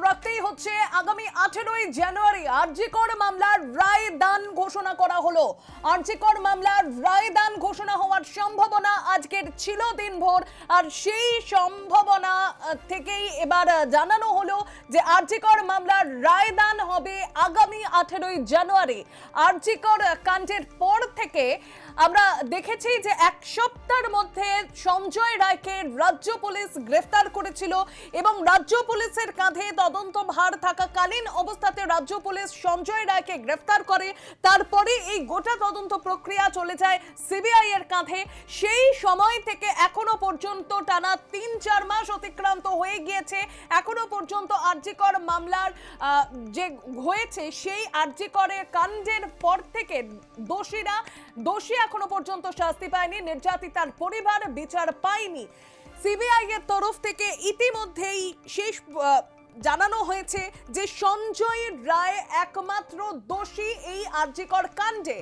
রাখতেই হচ্ছে। আগামী 18ই জানুয়ারি আরজিকর মামলার রায় দান ঘোষণা করা হলো। আরজিকর মামলার রায় দান ঘোষণা হওয়ার সম্ভাবনা আজকের ছিল দিনভর, আর সেই সম্ভাবনা থেকেই এবার জানানো হলো যে আরজিকর মামলার রায় দান হবে আগামী 18ই জানুয়ারি। আরজিকর কাণ্ডের পর থেকে আমরা দেখেছি যে এক সপ্তাহের মধ্যে সঞ্জয় রায়কে রাজ্য পুলিশ গ্রেফতার করেছিল এবং রাজ্য পুলিশের কাঁধে তদন্ত ভার থাকাকালীন অবস্থাতে রাজ্য পুলিশ সঞ্জয় রায়কে গ্রেফতার করে। তারপরে এই গোটা তদন্ত প্রক্রিয়া চলে যায় সিবিআই এর কাঁধে। সেই সময় থেকে এখনো পর্যন্ত টানা 3-4 মাস অতিক্রান্ত হয়ে গিয়েছে। এখনো পর্যন্ত আরজিকর মামলার যে হয়েছে সেই আরজিকরের কাণ্ডের পর থেকে দোষী এখনো পর্যন্ত শাস্তি পায়নি, নির্যাতিতার পরিবার বিচার পায়নি। সিবিআই এর তরফ থেকে ইতিমধ্যেই শেষ জানানো হয়েছে যে সঞ্জয় রায় একমাত্র দোষী এই আরজিকর কাণ্ডে।